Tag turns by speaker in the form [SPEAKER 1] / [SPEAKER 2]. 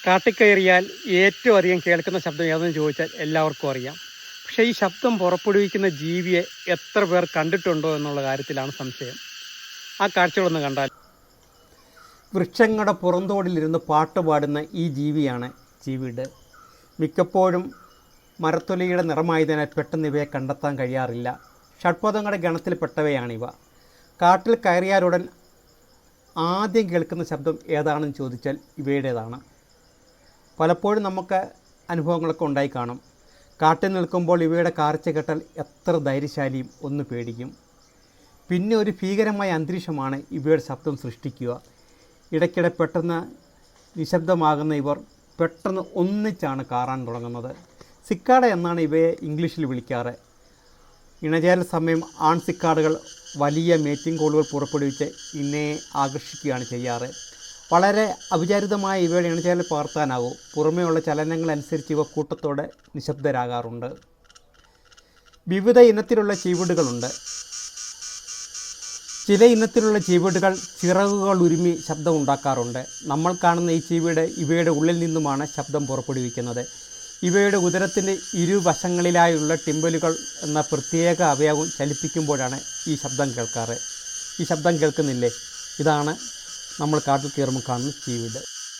[SPEAKER 1] കാട്ടിൽ കയറിയാൽ ഏറ്റവും അധികം കേൾക്കുന്ന ശബ്ദം ഏതെന്ന് ചോദിച്ചാൽ എല്ലാവർക്കും അറിയാം. പക്ഷേ ഈ ശബ്ദം പുറപ്പെടുവിക്കുന്ന ജീവിയെ എത്ര പേർ കണ്ടിട്ടുണ്ടോ എന്നുള്ള കാര്യത്തിലാണ് സംശയം. ആ കാഴ്ചകളൊന്ന് കണ്ടാൽ. വൃക്ഷങ്ങളുടെ പുറന്തോടിലിരുന്ന് പാട്ടുപാടുന്ന ഈ ജീവിയാണ് ചീവീട്. മിക്കപ്പോഴും മരത്തൊലിയുടെ നിറമായതിനാൽ പെട്ടെന്ന് ഇവയെ കണ്ടെത്താൻ കഴിയാറില്ല. ഷഡ്പദങ്ങളുടെ ഗണത്തിൽപ്പെട്ടവയാണിവ. കാട്ടിൽ കയറിയാലുടൻ ആദ്യം കേൾക്കുന്ന ശബ്ദം ഏതാണെന്ന് ചോദിച്ചാൽ ഇവയുടേതാണ്. പലപ്പോഴും നമുക്ക് അനുഭവങ്ങളൊക്കെ ഉണ്ടായി കാണും. കാട്ടിൽ നിൽക്കുമ്പോൾ ഇവയുടെ കാർച്ച കേട്ടാൽ എത്ര ധൈര്യശാലിയും ഒന്ന് പേടിക്കും. പിന്നെ ഒരു ഭീകരമായ അന്തരീക്ഷമാണ് ഇവയുടെ ശബ്ദം സൃഷ്ടിക്കുക. ഇടയ്ക്കിടെ പെട്ടെന്ന് നിശബ്ദമാകുന്ന ഇവർ പെട്ടെന്ന് ഒന്നിച്ചാണ് കാറാൻ തുടങ്ങുന്നത്. സിക്കാഡ എന്നാണ് ഇവയെ ഇംഗ്ലീഷിൽ വിളിക്കാറ്. ഇണചേരൽ സമയം ആൺ സിക്കാഡുകൾ വലിയ മേറ്റിംഗ് കോളുകൾ പുറപ്പെടുവിച്ച് ഇണയെ ആകർഷിക്കുകയാണ് ചെയ്യാറ്. വളരെ അവിചാരിതമായ ഇവയുടെ ഇണചേരൽ പകർത്താനാകൂ. പുറമേയുള്ള ചലനങ്ങളനുസരിച്ച് ഇവ കൂട്ടത്തോടെ നിശബ്ദരാകാറുണ്ട്. വിവിധ ഇനത്തിലുള്ള ചീവീടുകളുണ്ട്. ചില ഇനത്തിലുള്ള ചീവീടുകൾ ചിറകുകൾ ഉരുമി ശബ്ദം ഉണ്ടാക്കാറുണ്ട്. നമ്മൾ കാണുന്ന ഈ ചീവീട് ഇവയുടെ ഉള്ളിൽ നിന്നുമാണ് ശബ്ദം പുറപ്പെടുവിക്കുന്നത്. ഇവയുടെ ഉദരത്തിൻ്റെ ഇരുവശങ്ങളിലായുള്ള ടിമ്പലുകൾ എന്ന പ്രത്യേക അവയവം ചലിപ്പിക്കുമ്പോഴാണ് ഈ ശബ്ദം കേൾക്കാറ്. ഈ ശബ്ദം കേൾക്കുന്നില്ലേ? ഇതാണ് നമ്മൾ കാട്ടിൽ കയറുമ്പോൾ കാണുന്ന ചീവീട്.